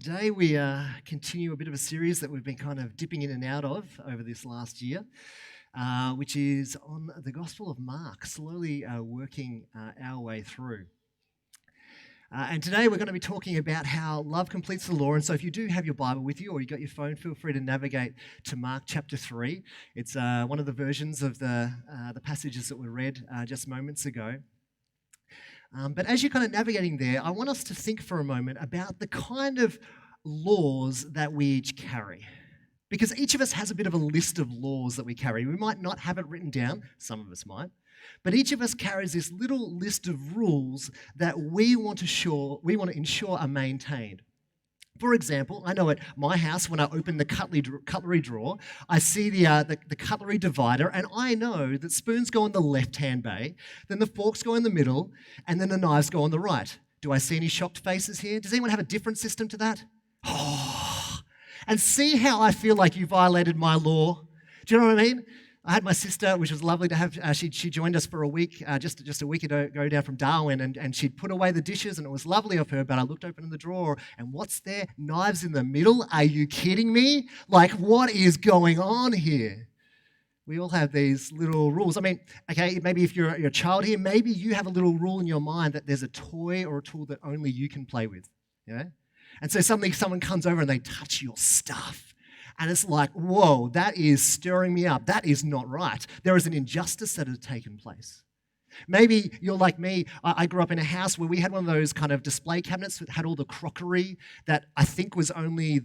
Today we continue a bit of a series that we've been kind of dipping in and out of over this last year, which is on the Gospel of Mark, slowly working our way through. And today we're going to be talking about how love completes the law. And so if you do have your Bible with you or you got your phone, feel free to navigate to Mark chapter 3. It's one of the versions of the passages that were read just moments ago. But as you're kind of navigating there, I want us to think for a moment about the kind of laws that we each carry. Because each of us has a bit of a list of laws that we carry. We might not have it written down, some of us might, but each of us carries this little list of rules that we want to ensure are maintained. For example, I know at my house, when I open the cutlery drawer, I see the cutlery divider, and I know that spoons go on the left-hand bay, then the forks go in the middle, and then the knives go on the right. Do I see any shocked faces here? Does anyone have a different system to that? Oh, and see how I feel like you violated my law? Do you know what I mean? I had my sister, which was lovely to have. She joined us for a week, just a week ago down from Darwin, and she'd put away the dishes, and it was lovely of her, but I looked open in the drawer, and what's there? Knives in the middle? Are you kidding me? Like, what is going on here? We all have these little rules. I mean, okay, maybe if you're a child here, maybe you have a little rule in your mind that there's a toy or a tool that only you can play with, you know? And so suddenly someone comes over and they touch your stuff. And it's like, whoa, that is stirring me up. That is not right. There is an injustice that has taken place. Maybe you're like me. I grew up in a house where we had one of those kind of display cabinets that had all the crockery that I think was only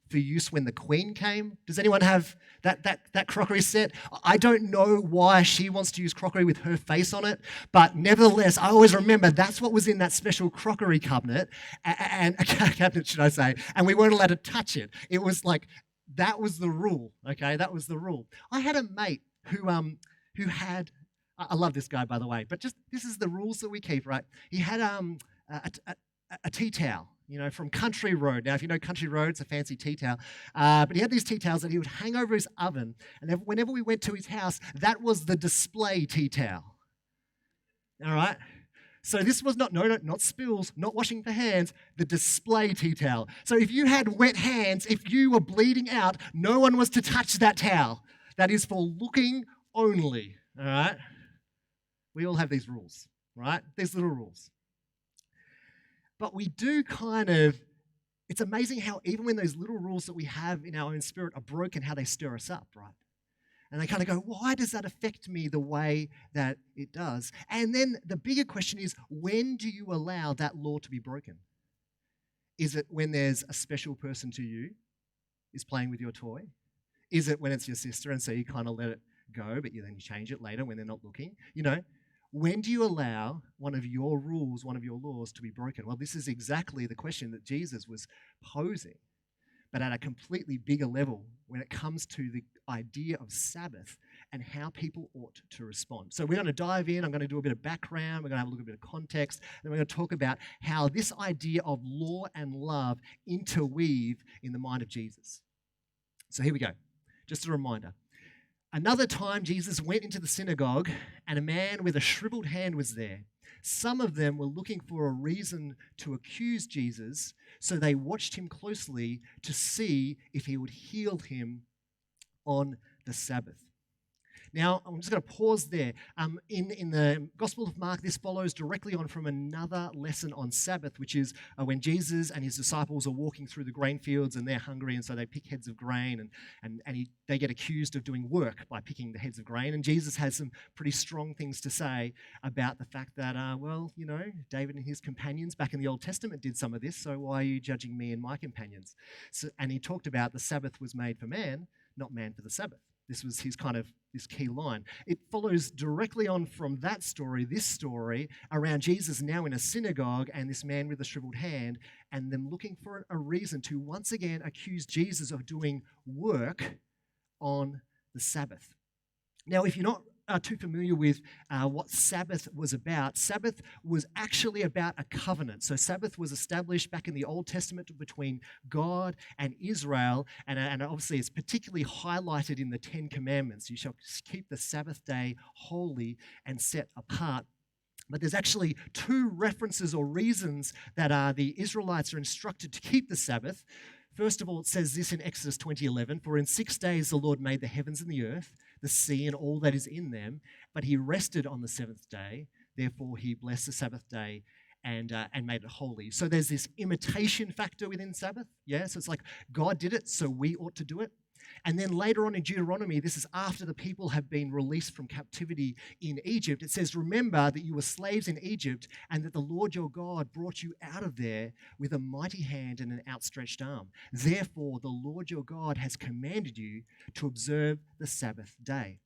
for use when the Queen came. Does anyone have that crockery set? I don't know why she wants to use crockery with her face on it, but nevertheless, I always remember that's what was in that special crockery cabinet, and cabinet, should I say, and we weren't allowed to touch it. It was like, that was the rule, okay? That was the rule. I had a mate who had, I love this guy, by the way, but just, this is the rules that we keep, right? He had a tea towel, you know, from Country Road. Now, if you know Country Road, it's a fancy tea towel. But he had these tea towels that he would hang over his oven, and whenever we went to his house, that was the display tea towel. All right? So this was not spills, not washing for hands, the display tea towel. So if you had wet hands, if you were bleeding out, no one was to touch that towel. That is for looking only, all right? We all have these rules, right? These little rules. But we do it's amazing how even when those little rules that we have in our own spirit are broken, how they stir us up, right? And they kind of go, why does that affect me the way that it does? And then the bigger question is, when do you allow that law to be broken? Is it when there's a special person to you is playing with your toy? Is it when it's your sister and so you kind of let it go, but then you change it later when they're not looking? You know, when do you allow one of your rules, one of your laws to be broken? Well, this is exactly the question that Jesus was posing, but at a completely bigger level when it comes to the idea of Sabbath and how people ought to respond. So we're going to dive in. I'm going to do a bit of background. We're going to have a little bit of context. Then we're going to talk about how this idea of law and love interweave in the mind of Jesus. So here we go. Just a reminder. Another time Jesus went into the synagogue and a man with a shriveled hand was there. Some of them were looking for a reason to accuse Jesus, so they watched him closely to see if he would heal him on the Sabbath. Now, I'm just going to pause there. In the Gospel of Mark, this follows directly on from another lesson on Sabbath, which is when Jesus and his disciples are walking through the grain fields and they're hungry, and so they pick heads of grain, and they get accused of doing work by picking the heads of grain. And Jesus has some pretty strong things to say about the fact that, David and his companions back in the Old Testament did some of this, so why are you judging me and my companions? And he talked about the Sabbath was made for man, not man for the Sabbath. This was his this key line. It follows directly on from that story, this story around Jesus now in a synagogue and this man with a shriveled hand, and them looking for a reason to once again accuse Jesus of doing work on the Sabbath. Now, if you're not too familiar with what Sabbath was about, Sabbath was actually about a covenant. So Sabbath was established back in the Old Testament between God and Israel, and obviously it's particularly highlighted in the Ten Commandments. You shall keep the Sabbath day holy and set apart But there's actually two references or reasons that the Israelites are instructed to keep the Sabbath. First of all, it says this in Exodus 20:11, "For in 6 days the Lord made the heavens and the earth, the sea and all that is in them, but he rested on the seventh day. Therefore he blessed the Sabbath day and made it holy." So there's this imitation factor within Sabbath. Yeah, so it's like God did it, so we ought to do it. And then later on in Deuteronomy, this is after the people have been released from captivity in Egypt. It says, "Remember that you were slaves in Egypt and that the Lord your God brought you out of there with a mighty hand and an outstretched arm. Therefore, the Lord your God has commanded you to observe the Sabbath day."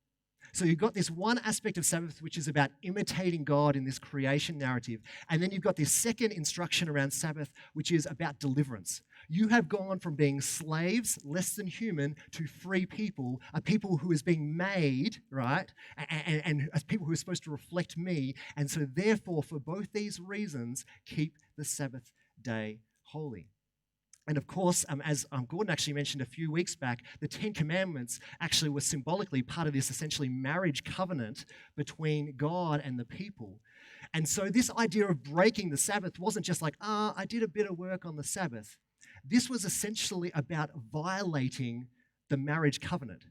So you've got this one aspect of Sabbath, which is about imitating God in this creation narrative. And then you've got this second instruction around Sabbath, which is about deliverance. You have gone from being slaves, less than human, to free people, a people who is being made, right? And as people who are supposed to reflect me. And so therefore, for both these reasons, keep the Sabbath day holy. And of course, as Gordon actually mentioned a few weeks back, the Ten Commandments actually were symbolically part of this essentially marriage covenant between God and the people. And so this idea of breaking the Sabbath wasn't just like, I did a bit of work on the Sabbath. This was essentially about violating the marriage covenant.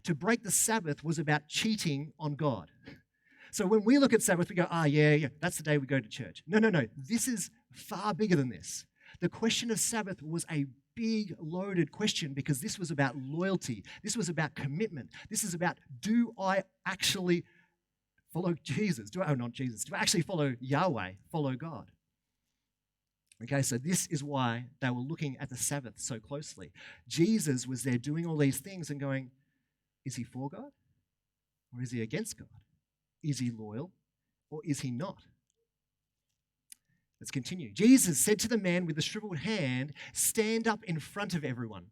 To break the Sabbath was about cheating on God. So when we look at Sabbath, we go, yeah, that's the day we go to church. No. This is far bigger than this. The question of Sabbath was a big, loaded question because this was about loyalty. This was about commitment. This is about, do I actually follow Jesus? Do I actually follow Yahweh, follow God? Okay, so this is why they were looking at the Sabbath so closely. Jesus was there doing all these things and going, is he for God or is he against God? Is he loyal or is he not? Let's continue. Jesus said to the man with the shriveled hand, "Stand up in front of everyone."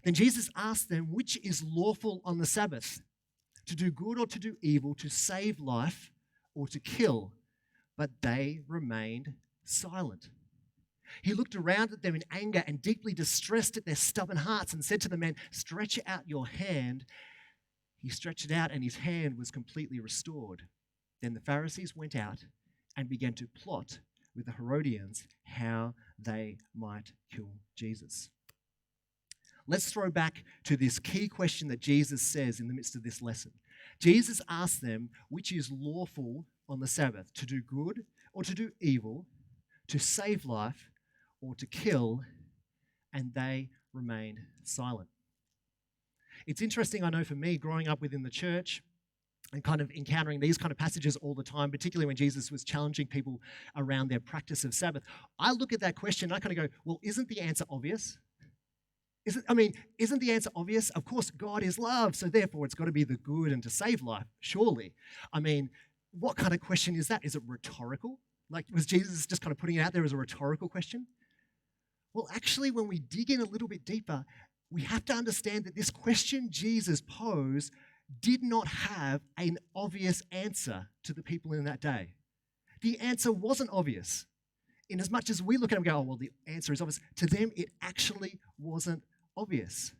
Then Jesus asked them, "Which is lawful on the Sabbath? To do good or to do evil, to save life or to kill?" But they remained silent. He looked around at them in anger and deeply distressed at their stubborn hearts and said to the man, "Stretch out your hand." He stretched it out and his hand was completely restored. Then the Pharisees went out and began to plot with the Herodians how they might kill Jesus. Let's throw back to this key question that Jesus says in the midst of this lesson. Jesus asked them, which is lawful on the Sabbath, to do good or to do evil, to save life or to kill, and they remained silent. It's interesting, I know for me, growing up within the church, and kind of encountering these kind of passages all the time, particularly when Jesus was challenging people around their practice of Sabbath. I look at that question and I kind of go, well, isn't the answer obvious? Isn't the answer obvious? Of course, God is love, so therefore it's got to be the good and to save life, surely. What kind of question is that? Is it rhetorical? Like, was Jesus just kind of putting it out there as a rhetorical question? Well, actually, when we dig in a little bit deeper, we have to understand that this question Jesus posed did not have an obvious answer to the people in that day. The answer wasn't obvious. In as much as we look at it and go, well, the answer is obvious. To them, it actually wasn't obvious.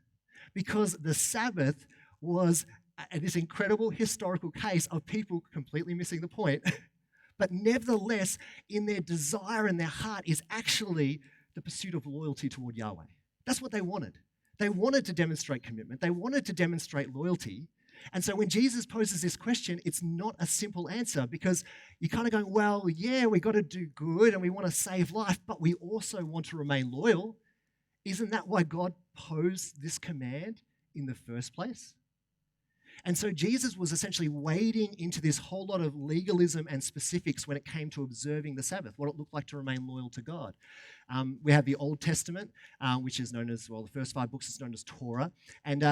Because the Sabbath was this incredible historical case of people completely missing the point. But nevertheless, in their desire and their heart is actually the pursuit of loyalty toward Yahweh. That's what they wanted. They wanted to demonstrate commitment. They wanted to demonstrate loyalty. And so when Jesus poses this question, it's not a simple answer because you're kind of going, well, yeah, we got to do good and we want to save life, but we also want to remain loyal. Isn't that why God posed this command in the first place? And so Jesus was essentially wading into this whole lot of legalism and specifics when it came to observing the Sabbath, what it looked like to remain loyal to God. We have the Old Testament, which is known as, well, the first 5 books is known as Torah, and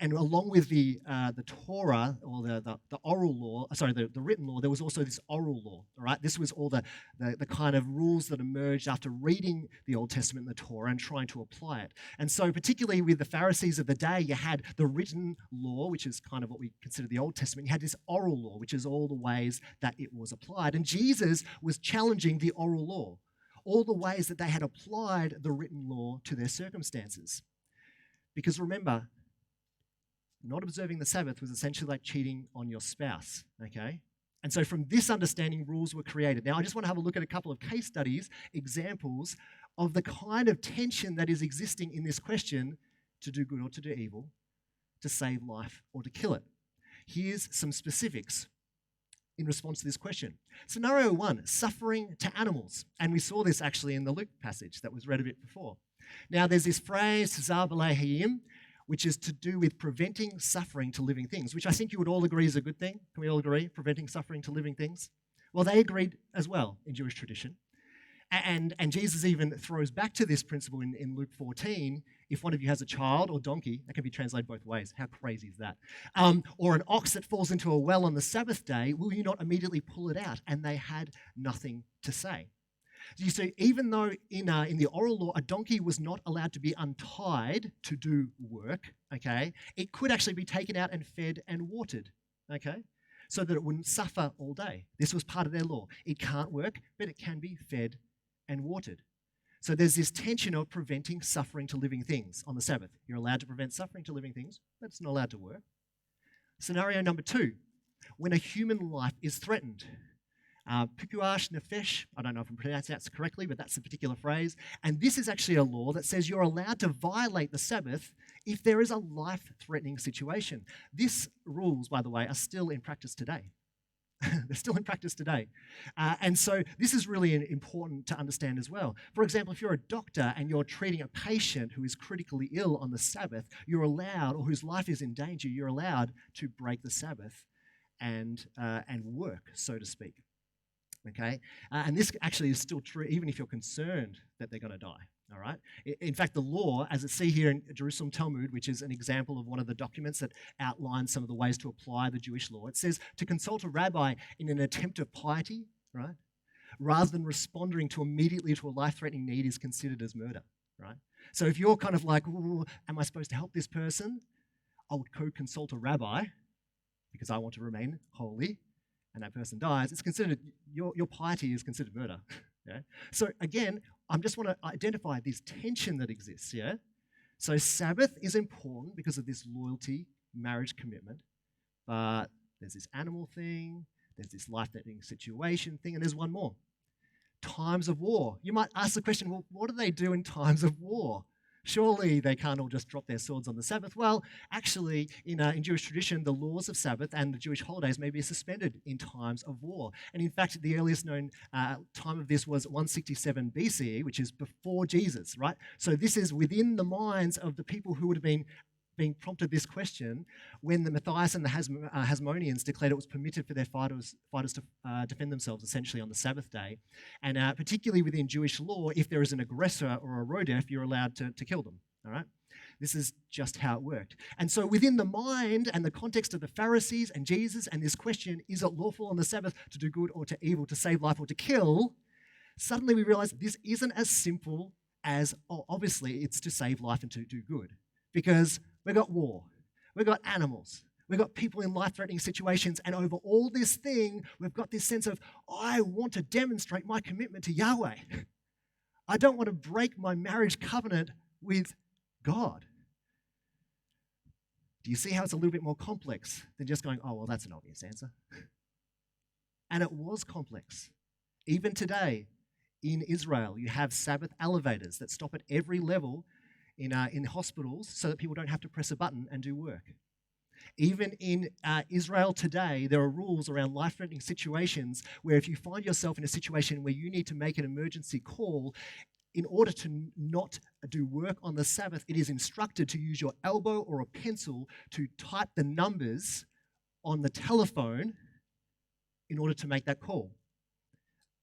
along with the Torah or the oral law, the written law, there was also this oral law. All right, this was all the kind of rules that emerged after reading the Old Testament and the Torah and trying to apply it. And so, particularly with the Pharisees of the day, you had the written law, which is kind of what we consider the Old Testament. You had this oral law, which is all the ways that it was applied. And Jesus was challenging the oral law, all the ways that they had applied the written law to their circumstances. Because remember, not observing the Sabbath was essentially like cheating on your spouse, okay? And so from this understanding, rules were created. Now, I just want to have a look at a couple of case studies, examples of the kind of tension that is existing in this question, to do good or to do evil, to save life or to kill it. Here's some specifics in response to this question. Scenario 1, suffering to animals. And we saw this actually in the Luke passage that was read a bit before. Now, there's this phrase, Tazar b'lei hayim, which is to do with preventing suffering to living things, which I think you would all agree is a good thing. Can we all agree? Preventing suffering to living things? Well, they agreed as well in Jewish tradition. And Jesus even throws back to this principle in Luke 14. If one of you has a child or donkey, that can be translated both ways. How crazy is that? Or an ox that falls into a well on the Sabbath day, will you not immediately pull it out? And they had nothing to say. You see, even though in the oral law, a donkey was not allowed to be untied to do work, okay, it could actually be taken out and fed and watered, okay, so that it wouldn't suffer all day. This was part of their law. It can't work, but it can be fed and watered. So there's this tension of preventing suffering to living things on the Sabbath. You're allowed to prevent suffering to living things, but it's not allowed to work. Scenario number 2, when a human life is threatened. Pikuash nefesh, I don't know if I'm pronouncing that correctly, but that's the particular phrase. And this is actually a law that says you're allowed to violate the Sabbath if there is a life-threatening situation. These rules, by the way, are still in practice today. They're still in practice today. And so this is really important to understand as well. For example, if you're a doctor and you're treating a patient who is critically ill on the Sabbath, you're allowed, or whose life is in danger, you're allowed to break the Sabbath and work, so to speak. Okay, and this actually is still true even if you're concerned that they're going to die, all right? In fact, the law, as it's seen here in Jerusalem Talmud, which is an example of one of the documents that outlines some of the ways to apply the Jewish law, it says to consult a rabbi in an attempt of piety, right, rather than responding to immediately to a life-threatening need is considered as murder, right? So if you're kind of like, am I supposed to help this person? I would co-consult a rabbi because I want to remain holy, and that person dies, it's considered, your piety is considered murder. Yeah? So again, I just want to identify this tension that exists. Yeah? So Sabbath is important because of this loyalty, marriage commitment, but there's this animal thing, there's this life-threatening situation thing, and there's one more. Times of war. You might ask the question, well, what do they do in times of war? Surely they can't all just drop their swords on the Sabbath. Well, actually, in Jewish tradition, the laws of Sabbath and the Jewish holidays may be suspended in times of war. And in fact, the earliest known time of this was 167 BCE, which is before Jesus, right? So this is within the minds of the people who would have been being prompted this question when the Matthias and the Hasmoneans declared it was permitted for their fighters to defend themselves essentially on the Sabbath day. And particularly within Jewish law, if there is an aggressor or a rodef, you're allowed to kill them, all right? This is just how it worked. And so within the mind and the context of the Pharisees and Jesus and this question, is it lawful on the Sabbath to do good or to evil, to save life or to kill? Suddenly we realize this isn't as simple as, obviously, it's to save life and to do good. Because we've got war, we've got animals, we've got people in life-threatening situations, and over all this thing, we've got this sense of, I want to demonstrate my commitment to Yahweh. I don't want to break my marriage covenant with God. Do you see how it's a little bit more complex than just going, oh, well, that's an obvious answer? And it was complex. Even today, in Israel, you have Sabbath elevators that stop at every level in hospitals so that people don't have to press a button and do work. Even in Israel today, there are rules around life-threatening situations where if you find yourself in a situation where you need to make an emergency call, in order to not do work on the Sabbath, it is instructed to use your elbow or a pencil to type the numbers on the telephone in order to make that call.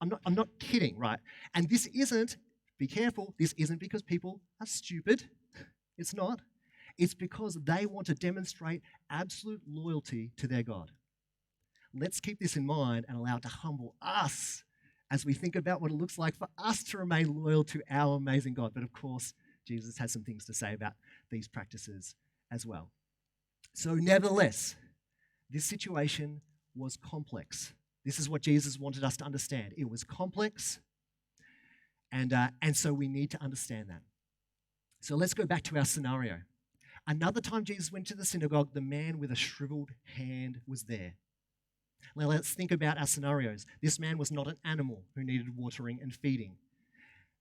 I'm not kidding, right? And this isn't, be careful, this isn't because people are stupid. It's not. It's because they want to demonstrate absolute loyalty to their God. Let's keep this in mind and allow it to humble us as we think about what it looks like for us to remain loyal to our amazing God. But of course, Jesus has some things to say about these practices as well. So nevertheless, this situation was complex. This is what Jesus wanted us to understand. It was complex, and so we need to understand that. So let's go back to our scenario. Another time Jesus went to the synagogue, the man with a shriveled hand was there. Now let's think about our scenarios. This man was not an animal who needed watering and feeding.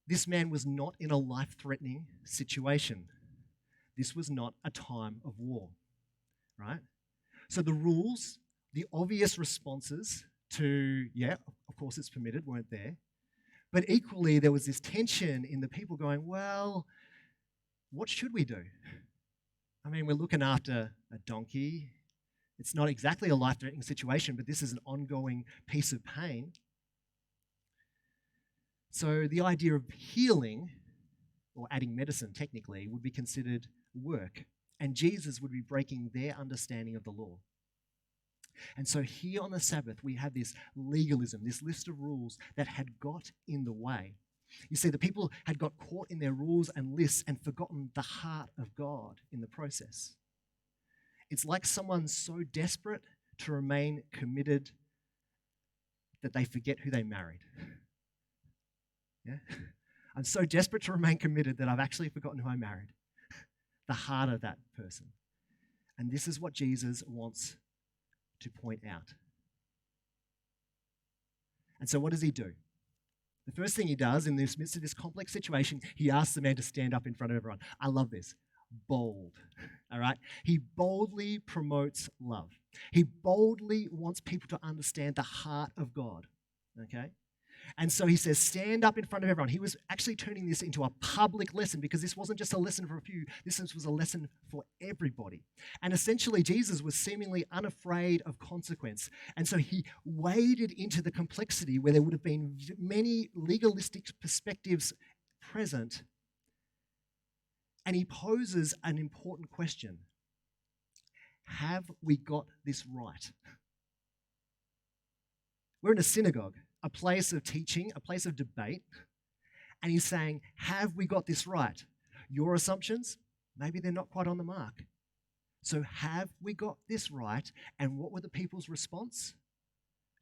This man was not in a life-threatening situation. This was not a time of war, right? So the rules, the obvious responses to, yeah, of course it's permitted, weren't there. But equally, there was this tension in the people going, well, what should we do? I mean, we're looking after a donkey. It's not exactly a life-threatening situation, but this is an ongoing piece of pain. So the idea of healing, or adding medicine technically, would be considered work. And Jesus would be breaking their understanding of the law. And so here on the Sabbath, we have this legalism, this list of rules that had got in the way. You see, the people had got caught in their rules and lists and forgotten the heart of God in the process. It's like someone so desperate to remain committed that they forget who they married. Yeah? I'm so desperate to remain committed that I've actually forgotten who I married. The heart of that person. And this is what Jesus wants to point out. And so what does he do? The first thing he does in the midst of this complex situation, he asks the man to stand up in front of everyone. I love this. Bold. All right? He boldly promotes love. He boldly wants people to understand the heart of God. Okay? And so he says, stand up in front of everyone. He was actually turning this into a public lesson because this wasn't just a lesson for a few. This was a lesson for everybody. And essentially, Jesus was seemingly unafraid of consequence. And so he waded into the complexity where there would have been many legalistic perspectives present. And he poses an important question. Have we got this right? We're in a synagogue, a place of teaching, a place of debate, and he's saying, have we got this right? Your assumptions, maybe they're not quite on the mark. So have we got this right? And what were the people's response?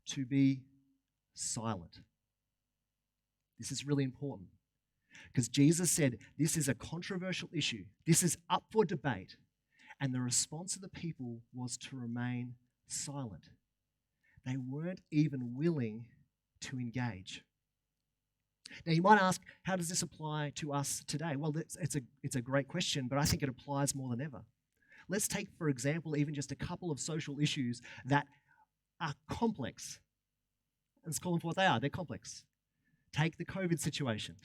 To be silent. This is really important because Jesus said this is a controversial issue. This is up for debate. And the response of the people was to remain silent. They weren't even willing to engage. Now you might ask, how does this apply to us today? Well, it's a great question, but I think it applies more than ever. Let's take, for example, even just a couple of social issues that are complex. Let's call them for what they are. They're complex. Take the COVID situation.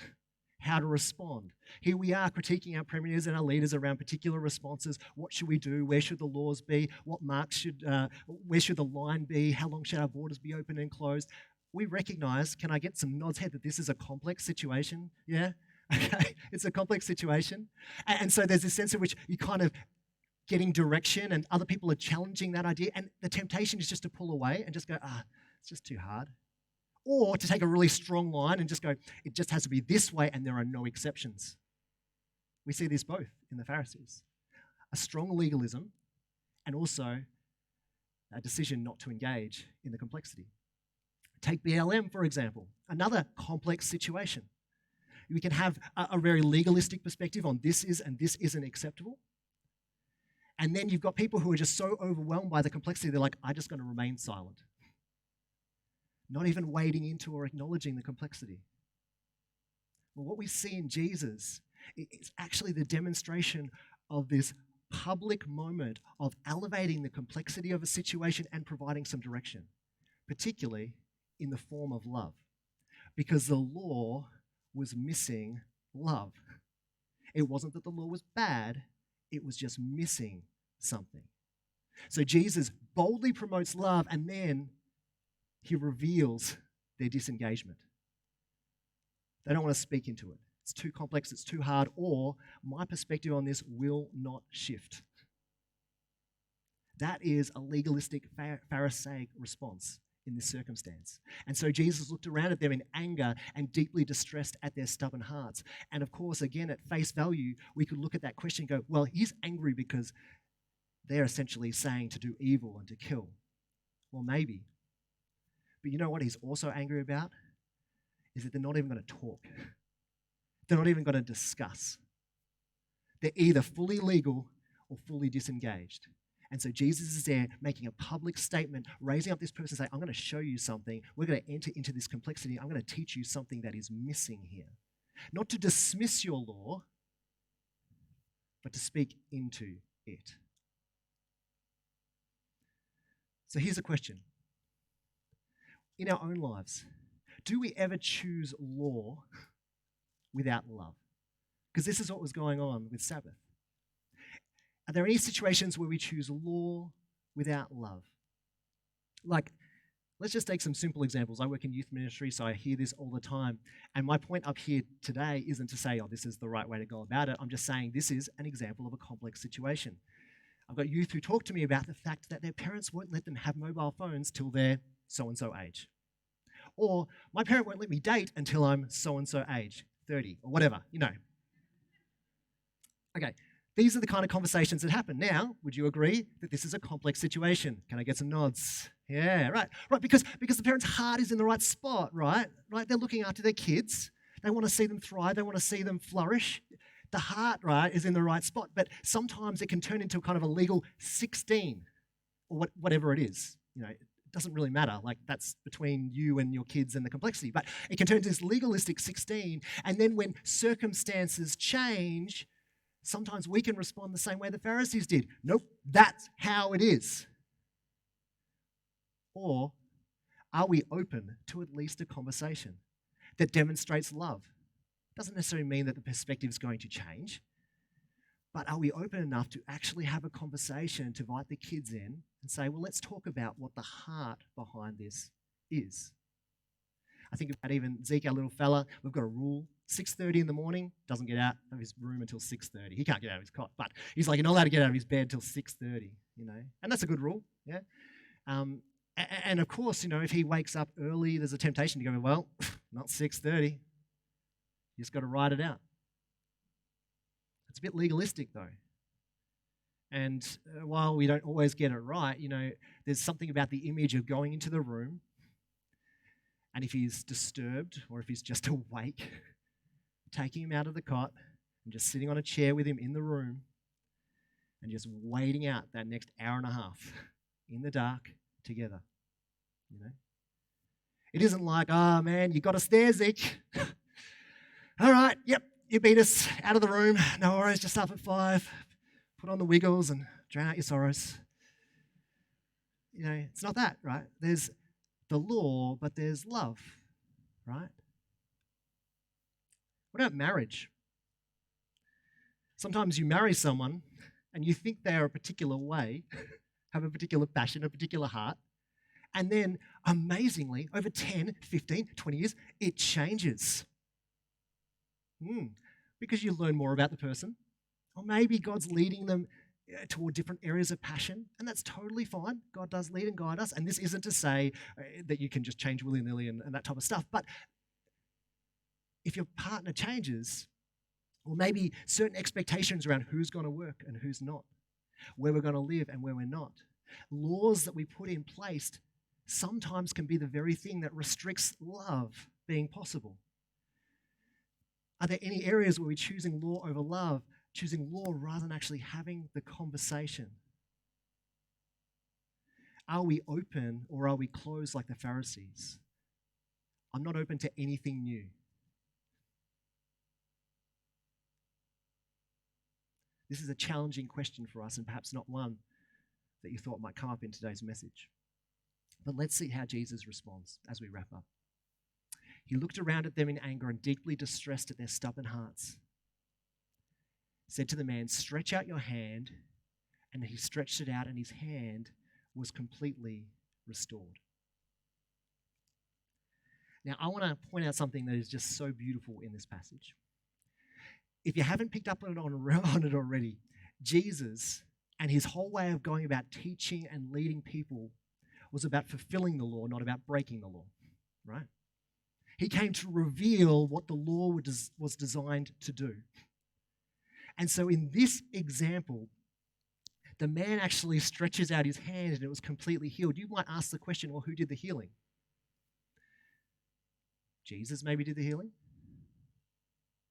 How to respond. Here we are critiquing our premiers and our leaders around particular responses. What should we do? Where should the laws be? Where should the line be? How long should our borders be open and closed? We recognize, can I get some nods here, that this is a complex situation? Yeah? Okay, it's a complex situation. And so there's this sense in which you kind of getting direction and other people are challenging that idea. And the temptation is just to pull away and just go, it's just too hard. Or to take a really strong line and just go, it just has to be this way and there are no exceptions. We see this both in the Pharisees. A strong legalism and also a decision not to engage in the complexity. Take BLM, for example, another complex situation. We can have a very legalistic perspective on this is and this isn't acceptable. And then you've got people who are just so overwhelmed by the complexity, they're like, I'm just going to remain silent. Not even wading into or acknowledging the complexity. Well, what we see in Jesus is actually the demonstration of this public moment of elevating the complexity of a situation and providing some direction, particularly in the form of love, because the law was missing love. It wasn't that the law was bad, it was just missing something. So Jesus boldly promotes love and then he reveals their disengagement. They don't want to speak into it. It's too complex, it's too hard, or my perspective on this will not shift. That is a legalistic Pharisaic response in this circumstance. And so Jesus looked around at them in anger and deeply distressed at their stubborn hearts. And of course, again, at face value, we could look at that question and go, well, he's angry because they're essentially saying to do evil and to kill. Well, maybe. But you know what he's also angry about? Is that they're not even going to talk. They're not even going to discuss. They're either fully legal or fully disengaged. And so Jesus is there making a public statement, raising up this person, saying, I'm going to show you something. We're going to enter into this complexity. I'm going to teach you something that is missing here. Not to dismiss your law, but to speak into it. So here's a question. In our own lives, do we ever choose law without love? Because this is what was going on with Sabbath. Are there any situations where we choose law without love? Like, let's just take some simple examples. I work in youth ministry, so I hear this all the time. And my point up here today isn't to say, oh, this is the right way to go about it. I'm just saying this is an example of a complex situation. I've got youth who talk to me about the fact that their parents won't let them have mobile phones till they're so-and-so age. Or my parent won't let me date until I'm so-and-so age, 30 or whatever, you know. Okay. These are the kind of conversations that happen. Now, would you agree that this is a complex situation? Can I get some nods? Yeah, right. Right, because the parent's heart is in the right spot, right? Right, they're looking after their kids. They want to see them thrive. They want to see them flourish. The heart, right, is in the right spot. But sometimes it can turn into kind of a legal 16 or whatever it is. You know, it doesn't really matter. Like, that's between you and your kids and the complexity. But it can turn into this legalistic 16. And then when circumstances change, sometimes we can respond the same way the Pharisees did. Nope, that's how it is. Or are we open to at least a conversation that demonstrates love? Doesn't necessarily mean that the perspective is going to change, but are we open enough to actually have a conversation to invite the kids in and say, well, let's talk about what the heart behind this is. I think about even Zeke, our little fella, we've got a rule. 6:30 in the morning, doesn't get out of his room until 6:30. He can't get out of his cot, but he's like, you're not allowed to get out of his bed till 6:30, you know. And that's a good rule, yeah. And of course, you know, if he wakes up early, there's a temptation to go, well, not 6:30. You just got to ride it out. It's a bit legalistic, though. And while we don't always get it right, you know, there's something about the image of going into the room, and if he's disturbed or if he's just awake, taking him out of the cot and just sitting on a chair with him in the room and just waiting out that next hour and a half in the dark together, you know. It isn't like, oh man, you got us there, Zeke. All right, yep, you beat us out of the room. No worries, just up at 5. Put on the wiggles and drown out your sorrows. You know, it's not that, right? There's the law, but there's love, right? What about marriage? Sometimes you marry someone and you think they are a particular way, have a particular passion, a particular heart, and then amazingly, over 10, 15, 20 years, it changes. Because you learn more about the person, or maybe God's leading them toward different areas of passion, and that's totally fine. God does lead and guide us, and this isn't to say that you can just change willy-nilly and that type of stuff, but if your partner changes, or maybe certain expectations around who's going to work and who's not, where we're going to live and where we're not, laws that we put in place sometimes can be the very thing that restricts love being possible. Are there any areas where we're choosing law over love, choosing law rather than actually having the conversation? Are we open or are we closed like the Pharisees? I'm not open to anything new. This is a challenging question for us and perhaps not one that you thought might come up in today's message. But let's see how Jesus responds as we wrap up. He looked around at them in anger and deeply distressed at their stubborn hearts. Said to the man, stretch out your hand. And he stretched it out and his hand was completely restored. Now, I want to point out something that is just so beautiful in this passage. If you haven't picked up on it already, Jesus and his whole way of going about teaching and leading people was about fulfilling the law, not about breaking the law, right? He came to reveal what the law was designed to do. And so in this example, the man actually stretches out his hand and it was completely healed. You might ask the question, well, who did the healing? Jesus maybe did the healing?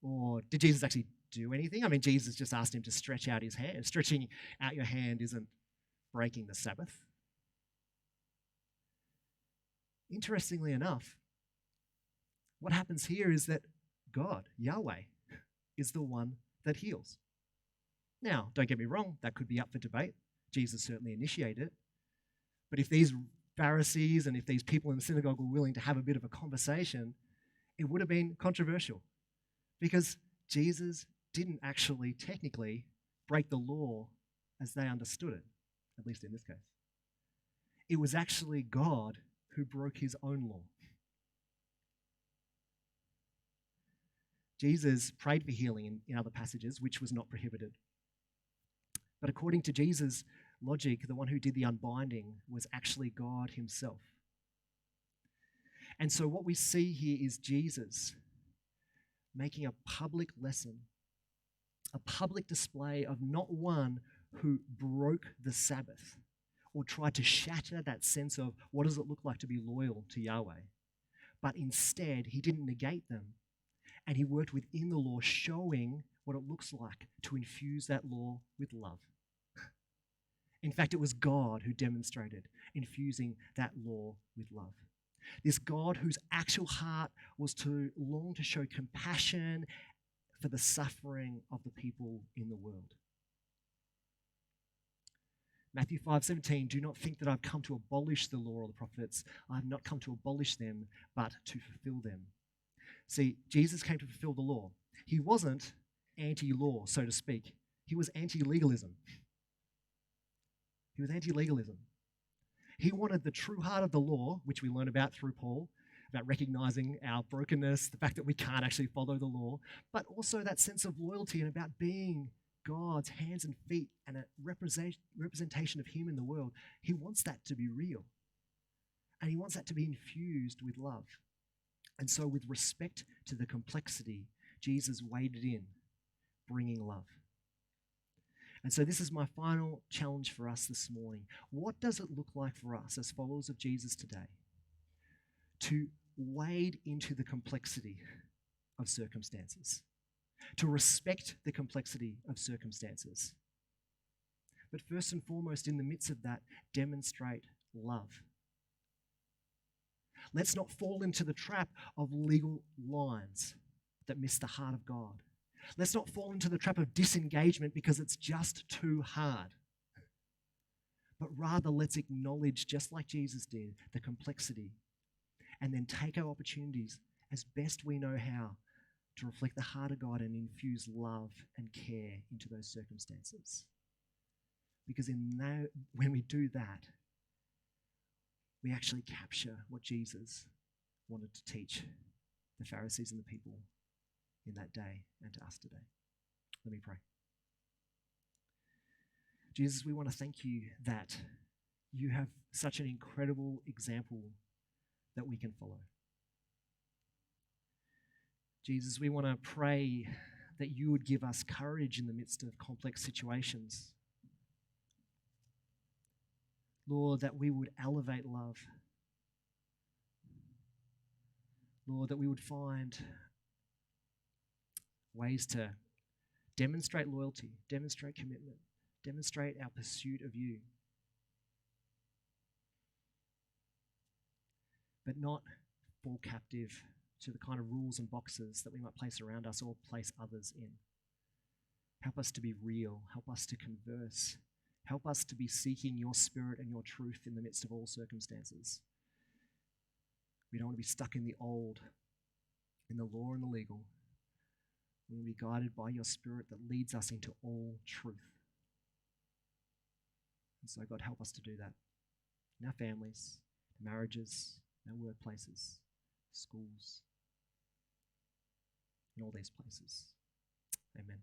Or did Jesus actually do anything? I mean, Jesus just asked him to stretch out his hand. Stretching out your hand isn't breaking the Sabbath. Interestingly enough, what happens here is that God, Yahweh, is the one that heals. Now, don't get me wrong, that could be up for debate. Jesus certainly initiated it. But if these Pharisees and if these people in the synagogue were willing to have a bit of a conversation, it would have been controversial because Jesus didn't actually technically break the law as they understood it, at least in this case. It was actually God who broke his own law. Jesus prayed for healing in other passages, which was not prohibited. But according to Jesus' logic, the one who did the unbinding was actually God himself. And so what we see here is Jesus making a public lesson, a public display of not one who broke the Sabbath or tried to shatter that sense of what does it look like to be loyal to Yahweh, but instead he didn't negate them, and he worked within the law, showing what it looks like to infuse that law with love. In fact, it was God who demonstrated infusing that law with love. This God whose actual heart was to long to show compassion for the suffering of the people in the world. Matthew 5:17, do not think that I've come to abolish the law or the prophets. I have not come to abolish them, but to fulfill them. See, Jesus came to fulfill the law. He wasn't anti-law, so to speak. He was anti-legalism. He was anti-legalism. He wanted the true heart of the law, which we learn about through Paul, about recognizing our brokenness, the fact that we can't actually follow the law, but also that sense of loyalty and about being God's hands and feet and a representation of him in the world. He wants that to be real. And he wants that to be infused with love. And so with respect to the complexity, Jesus waded in, bringing love. And so this is my final challenge for us this morning. What does it look like for us as followers of Jesus today to wade into the complexity of circumstances, to respect the complexity of circumstances, but first and foremost, in the midst of that, demonstrate love? Let's not fall into the trap of legal lines that miss the heart of God. Let's not fall into the trap of disengagement because it's just too hard. But rather, let's acknowledge, just like Jesus did, the complexity, and then take our opportunities as best we know how to reflect the heart of God and infuse love and care into those circumstances. Because when we do that, we actually capture what Jesus wanted to teach the Pharisees and the people in that day and to us today. Let me pray. Jesus, we want to thank you that you have such an incredible example that we can follow. Jesus, we want to pray that you would give us courage in the midst of complex situations. Lord, that we would elevate love. Lord, that we would find ways to demonstrate loyalty, demonstrate commitment, demonstrate our pursuit of you, but not fall captive to the kind of rules and boxes that we might place around us or place others in. Help us to be real. Help us to converse. Help us to be seeking your spirit and your truth in the midst of all circumstances. We don't want to be stuck in the old, in the law and the legal. We want to be guided by your spirit that leads us into all truth. And so, God, help us to do that in our families, marriages, our workplaces, schools, in all these places. Amen.